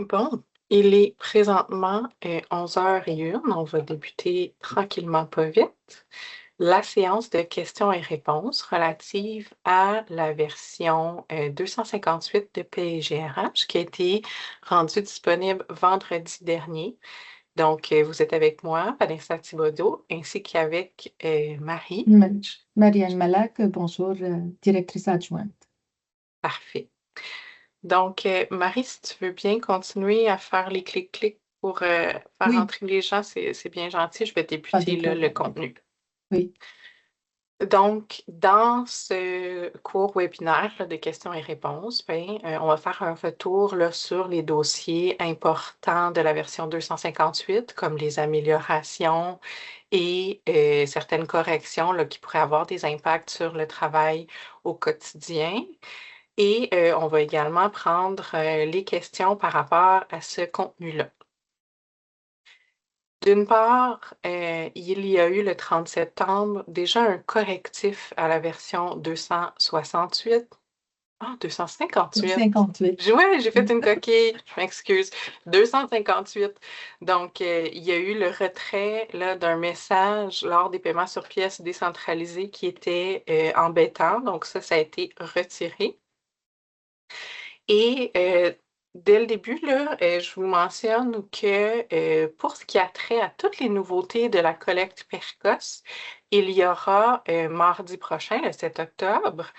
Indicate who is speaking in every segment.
Speaker 1: Bon, il est présentement 11h01. On va débuter tranquillement pas vite la séance de questions et réponses relative à la version 258 de PGRH qui a été rendue disponible vendredi dernier. Donc, vous êtes avec moi, Vanessa Thibodeau, ainsi qu'avec Marie.
Speaker 2: Marianne Malak, bonjour, directrice adjointe.
Speaker 1: Parfait. Donc, Marie, si tu veux bien continuer à faire les clics-clics pour faire
Speaker 2: Oui,
Speaker 1: entrer les gens, c'est bien gentil. Je vais
Speaker 2: pas de
Speaker 1: débuter le
Speaker 2: problème.
Speaker 1: contenu.
Speaker 2: Oui,
Speaker 1: Donc, dans ce cours webinaire là, de questions et réponses, on va faire un retour là, sur les dossiers importants de la version 258, comme les améliorations et certaines corrections là, qui pourraient avoir des impacts sur le travail au quotidien. Et on va également prendre les questions par rapport à ce contenu-là. D'une part, il y a eu le 30 septembre déjà un correctif à la version 268. Ah, 258.
Speaker 2: 58.
Speaker 1: Ouais, j'ai fait une coquille, je m'excuse. 258. Donc, il y a eu le retrait là, d'un message lors des paiements sur pièces décentralisés qui était embêtant. Donc, ça a été retiré. Et dès le début, là, je vous mentionne que pour ce qui a trait à toutes les nouveautés de la collecte précoce, il y aura mardi prochain, le 7 octobre,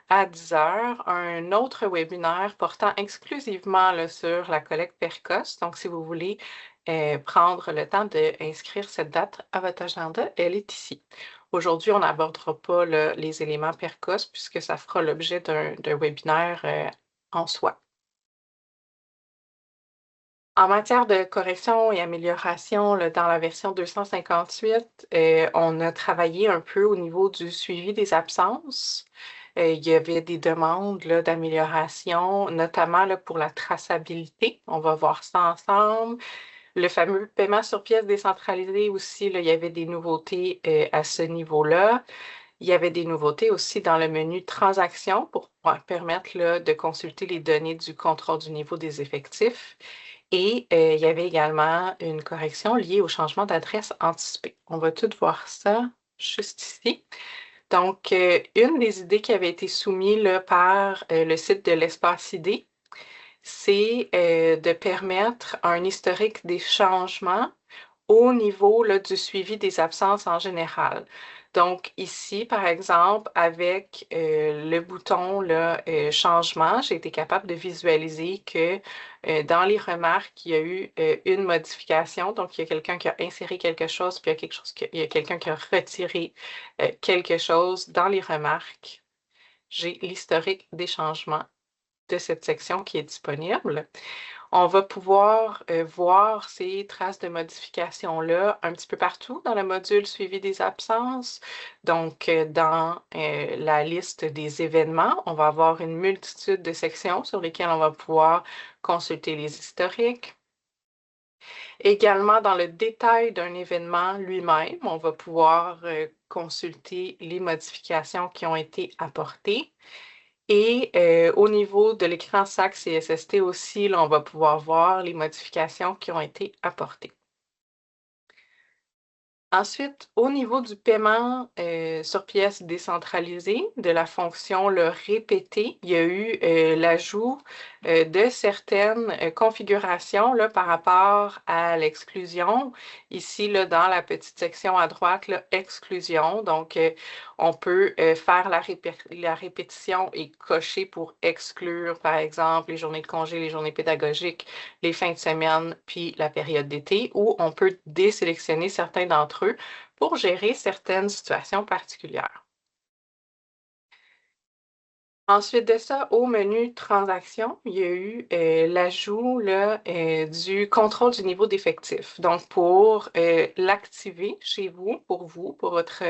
Speaker 1: à 10h, un autre webinaire portant exclusivement là, sur la collecte précoce. Donc, si vous voulez prendre le temps d'inscrire cette date à votre agenda, elle est ici. Aujourd'hui, on n'abordera pas là, les éléments précoces puisque ça fera l'objet d'un webinaire en soi. En matière de correction et amélioration, là, dans la version 258, on a travaillé un peu au niveau du suivi des absences. Il y avait des demandes là, d'amélioration, notamment là, pour la traçabilité. On va voir ça ensemble. Le fameux paiement sur pièce décentralisé aussi, là, il y avait des nouveautés à ce niveau-là. Il y avait des nouveautés aussi dans le menu transactions pour permettre là, de consulter les données du contrôle du niveau des effectifs. Et il y avait également une correction liée au changement d'adresse anticipé. On va tout voir ça juste ici. Donc, une des idées qui avait été soumise là, par le site de l'Espace ID, c'est de permettre un historique des changements au niveau là, du suivi des absences en général. Donc ici, par exemple, avec le bouton là, changement, j'ai été capable de visualiser que dans les remarques, il y a eu une modification. Donc, il y a quelqu'un qui a inséré quelque chose, puis il y a quelqu'un qui a retiré quelque chose dans les remarques. J'ai l'historique des changements de cette section qui est disponible. On va pouvoir voir ces traces de modification-là un petit peu partout dans le module suivi des absences. Donc, dans la liste des événements, on va avoir une multitude de sections sur lesquelles on va pouvoir consulter les historiques. Également, dans le détail d'un événement lui-même, on va pouvoir consulter les modifications qui ont été apportées. Et au niveau de l'écran SAC CSST aussi, là, on va pouvoir voir les modifications qui ont été apportées. Ensuite, au niveau du paiement sur pièce décentralisée de la fonction le répéter, il y a eu l'ajout de certaines configurations là, par rapport à l'exclusion. Ici, là, dans la petite section à droite, là, exclusion. Donc, on peut faire la répétition et cocher pour exclure, par exemple, les journées de congé, les journées pédagogiques, les fins de semaine, puis la période d'été, ou on peut désélectionner certains d'entre eux pour gérer certaines situations particulières. Ensuite de ça, au menu transactions, il y a eu l'ajout du contrôle du niveau d'effectif. Donc, pour l'activer chez vous, pour votre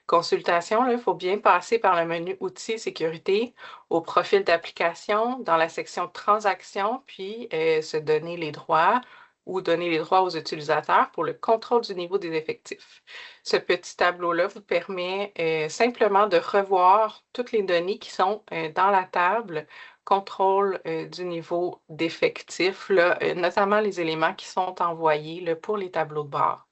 Speaker 1: consultation, il faut bien passer par le menu Outils sécurité, au profil d'application, dans la section Transactions, puis se donner les droits ou donner les droits aux utilisateurs pour le contrôle du niveau des effectifs. Ce petit tableau-là vous permet simplement de revoir toutes les données qui sont dans la table contrôle du niveau d'effectif, notamment les éléments qui sont envoyés là, pour les tableaux de bord.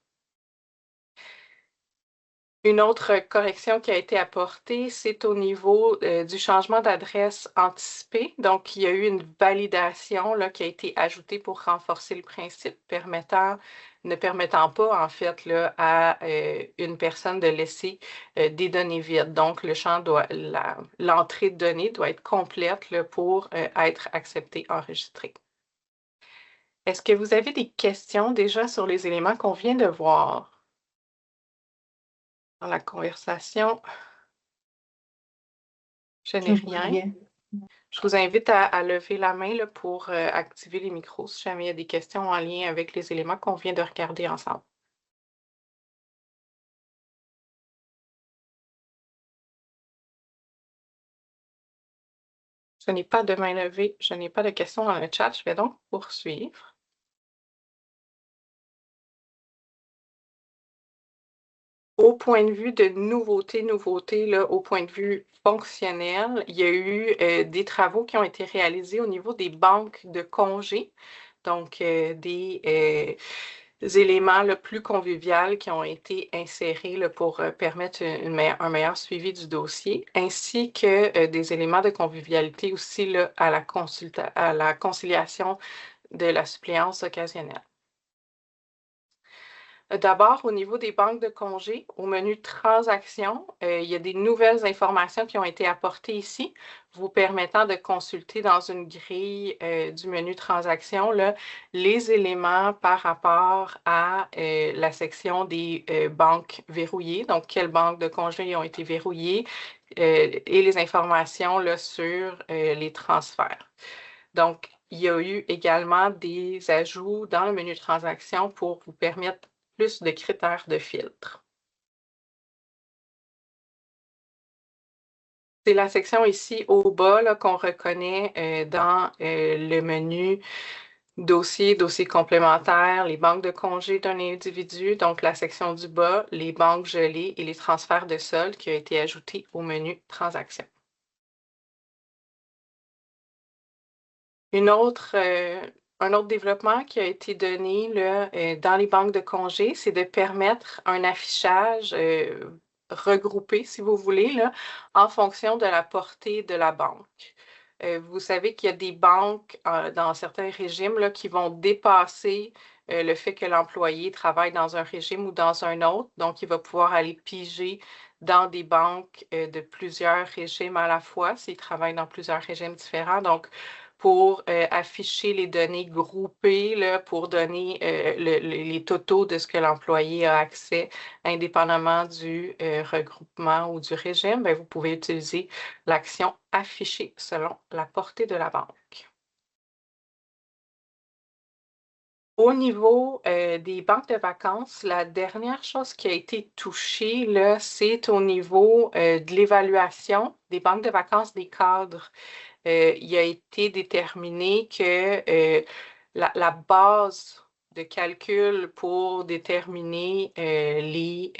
Speaker 1: Une autre correction qui a été apportée, c'est au niveau du changement d'adresse anticipé. Donc, il y a eu une validation là, qui a été ajoutée pour renforcer le principe, ne permettant pas, en fait, là, à une personne de laisser des données vides. Donc, l'entrée de données doit être complète là, pour être acceptée, enregistrée. Est-ce que vous avez des questions déjà sur les éléments qu'on vient de voir dans la conversation? Je n'ai
Speaker 2: Je vois
Speaker 1: rien.
Speaker 2: rien.
Speaker 1: Je vous invite à lever la main là, pour activer les micros si jamais il y a des questions en lien avec les éléments qu'on vient de regarder ensemble. Je n'ai pas de main levée, je n'ai pas de questions dans le chat, je vais donc poursuivre. Au point de vue de nouveauté, là, au point de vue fonctionnel, il y a eu des travaux qui ont été réalisés au niveau des banques de congés, donc des éléments plus conviviaux qui ont été insérés là, pour permettre un meilleur suivi du dossier, ainsi que des éléments de convivialité aussi là, à la conciliation de la suppléance occasionnelle. D'abord, au niveau des banques de congés, au menu Transactions, il y a des nouvelles informations qui ont été apportées ici, vous permettant de consulter dans une grille du menu Transactions là, les éléments par rapport à la section des banques verrouillées, donc quelles banques de congés ont été verrouillées et les informations là, sur les transferts. Donc, il y a eu également des ajouts dans le menu Transactions pour vous permettre plus de critères de filtre. C'est la section ici au bas qu'on reconnaît dans le menu dossier complémentaire, les banques de congés d'un individu, donc la section du bas, les banques gelées et les transferts de solde qui a été ajouté au menu Transactions. Un autre développement qui a été donné là, dans les banques de congés, c'est de permettre un affichage regroupé, si vous voulez, là, en fonction de la portée de la banque. Vous savez qu'il y a des banques dans certains régimes là, qui vont dépasser le fait que l'employé travaille dans un régime ou dans un autre. Donc, il va pouvoir aller piger dans des banques de plusieurs régimes à la fois s'il travaille dans plusieurs régimes différents. Donc, pour afficher les données groupées, là, pour donner les totaux de ce que l'employé a accès indépendamment du regroupement ou du régime, bien, vous pouvez utiliser l'action afficher selon la portée de la banque. Au niveau des banques de vacances, la dernière chose qui a été touchée, là, c'est au niveau de l'évaluation des banques de vacances des cadres. Il a été déterminé que la base de calcul pour déterminer les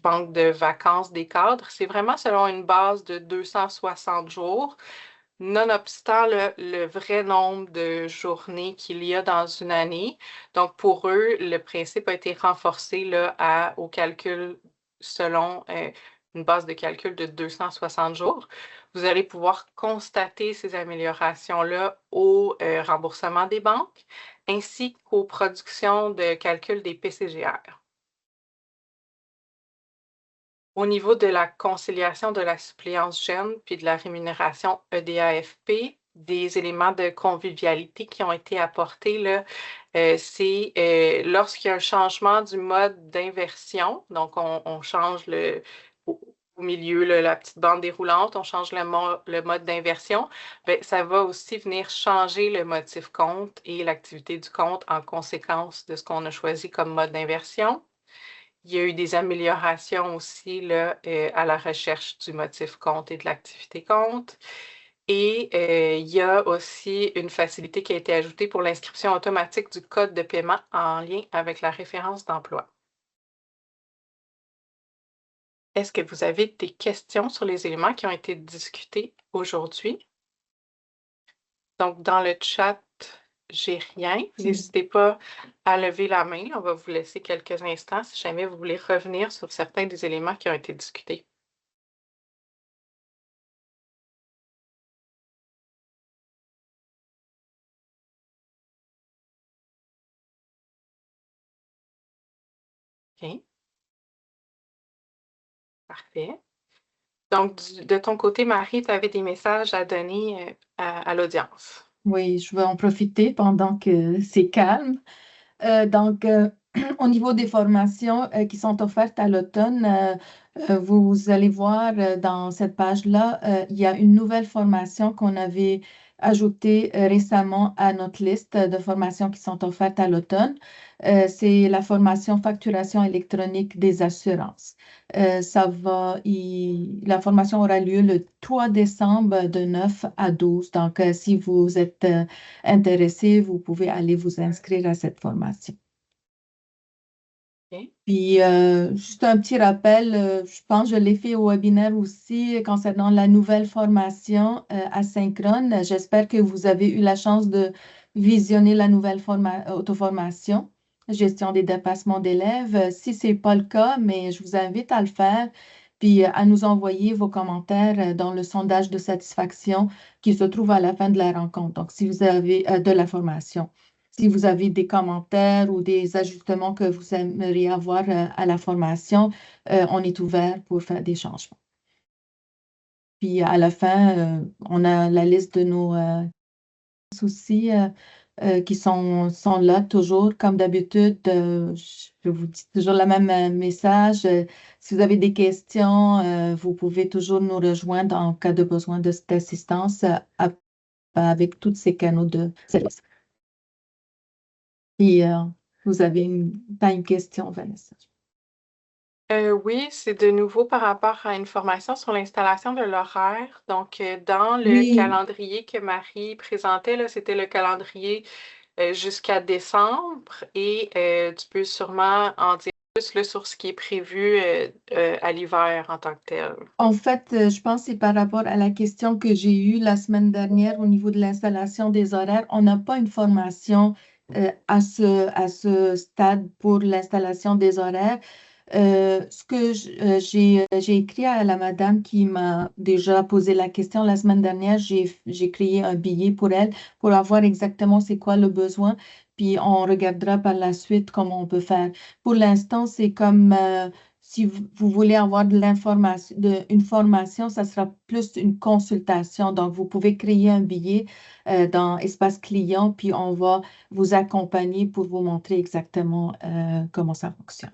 Speaker 1: banques de vacances des cadres, c'est vraiment selon une base de 260 jours, nonobstant le vrai nombre de journées qu'il y a dans une année. Donc, pour eux, le principe a été renforcé là, au calcul selon une base de calcul de 260 jours. Vous allez pouvoir constater ces améliorations-là au remboursement des banques ainsi qu'aux productions de calcul des PCGR. Au niveau de la conciliation de la suppléance jeune puis de la rémunération EDAFP, des éléments de convivialité qui ont été apportés, là, c'est lorsqu'il y a un changement du mode d'inversion, donc on change au milieu, là, la petite bande déroulante, on change le mode d'inversion, ça va aussi venir changer le motif compte et l'activité du compte en conséquence de ce qu'on a choisi comme mode d'inversion. Il y a eu des améliorations aussi là, à la recherche du motif compte et de l'activité compte. Et il y a aussi une facilité qui a été ajoutée pour l'inscription automatique du code de paiement en lien avec la référence d'emploi. Est-ce que vous avez des questions sur les éléments qui ont été discutés aujourd'hui? Donc, dans le chat, j'ai rien.
Speaker 2: Si.
Speaker 1: N'hésitez pas à lever la main. On va vous laisser quelques instants si jamais vous voulez revenir sur certains des éléments qui ont été discutés. OK. Parfait. Donc, de ton côté, Marie, tu avais des messages à donner à l'audience.
Speaker 2: Oui, je vais en profiter pendant que c'est calme. Donc, au niveau des formations qui sont offertes à l'automne, vous allez voir dans cette page-là, il y a une nouvelle formation qu'on avait ajoutée récemment à notre liste de formations qui sont offertes à l'automne. C'est la formation facturation électronique des assurances. La formation aura lieu le 3 décembre de 9 à 12. Donc, si vous êtes intéressé, vous pouvez aller vous inscrire à cette formation.
Speaker 1: OK.
Speaker 2: Puis, juste un petit rappel, je pense que je l'ai fait au webinaire aussi concernant la nouvelle formation asynchrone. J'espère que vous avez eu la chance de visionner la nouvelle auto-formation, gestion des dépassements d'élèves. Si ce n'est pas le cas, mais je vous invite à le faire, puis à nous envoyer vos commentaires dans le sondage de satisfaction qui se trouve à la fin de la rencontre. Donc, si vous avez de la formation. Si vous avez des commentaires ou des ajustements que vous aimeriez avoir à la formation, on est ouvert pour faire des changements. Puis à la fin, on a la liste de nos soucis qui sont là toujours. Comme d'habitude, je vous dis toujours le même message. Si vous avez des questions, vous pouvez toujours nous rejoindre en cas de besoin de cette assistance avec tous ces canaux de service. Puis, vous avez pas une question, Vanessa?
Speaker 1: Oui, c'est de nouveau par rapport à une formation sur l'installation de l'horaire. Donc, dans le
Speaker 2: Oui,
Speaker 1: calendrier que Marie présentait, là, c'était le calendrier jusqu'à décembre et tu peux sûrement en dire plus là, sur ce qui est prévu à l'hiver en tant que tel.
Speaker 2: en fait, je pense que c'est par rapport à la question que j'ai eue la semaine dernière au niveau de l'installation des horaires. On n'a pas une formation à ce stade pour l'installation des horaires. Ce que j'ai écrit à la madame qui m'a déjà posé la question la semaine dernière, j'ai créé un billet pour elle pour avoir exactement c'est quoi le besoin, puis on regardera par la suite comment on peut faire. Pour l'instant, c'est comme si vous voulez avoir de l'information, une formation, ça sera plus une consultation. Donc, vous pouvez créer un billet dans Espace Client, puis on va vous accompagner pour vous montrer exactement comment ça fonctionne.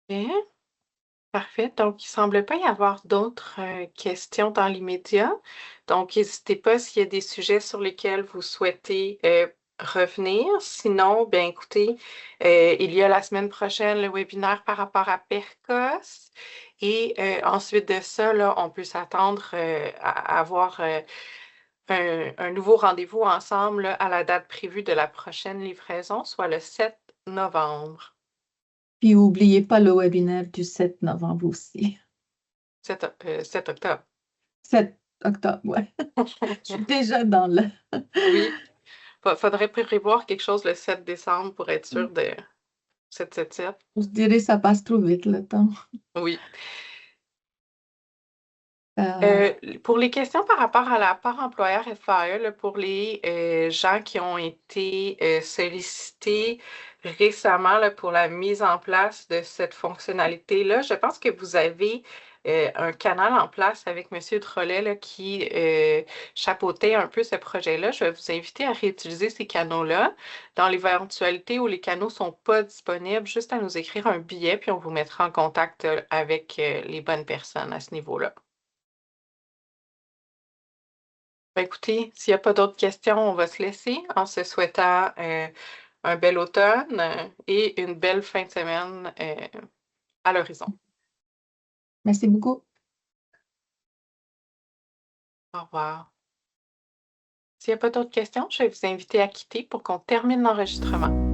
Speaker 1: Bien. Parfait. Donc, il ne semble pas y avoir d'autres questions dans l'immédiat. Donc, n'hésitez pas s'il y a des sujets sur lesquels vous souhaitez revenir. Sinon, bien écoutez, il y a la semaine prochaine le webinaire par rapport à PERCOS. Et ensuite de ça, là, on peut s'attendre à avoir un nouveau rendez-vous ensemble là, à la date prévue de la prochaine livraison, soit le 7 novembre.
Speaker 2: Puis, n'oubliez pas le webinaire du 7 novembre aussi.
Speaker 1: 7 octobre.
Speaker 2: 7 octobre, ouais. Je suis déjà dans le...
Speaker 1: Oui, faudrait prévoir quelque chose le 7 décembre pour être sûr de 777.
Speaker 2: Je dirais ça passe trop vite le temps.
Speaker 1: Oui.
Speaker 2: Euh,
Speaker 1: Pour les questions par rapport à la part employeur FAE, là, pour les gens qui ont été sollicités récemment là, pour la mise en place de cette fonctionnalité-là, je pense que vous avez un canal en place avec M. Drolet là, qui chapeautait un peu ce projet-là. Je vais vous inviter à réutiliser ces canaux-là. Dans l'éventualité où les canaux ne sont pas disponibles, juste à nous écrire un billet, puis on vous mettra en contact avec les bonnes personnes à ce niveau-là. Ben, écoutez, s'il n'y a pas d'autres questions, on va se laisser en se souhaitant un bel automne et une belle fin de semaine à l'horizon.
Speaker 2: merci beaucoup.
Speaker 1: Au revoir. S'il n'y a pas d'autres questions, je vais vous inviter à quitter pour qu'on termine l'enregistrement.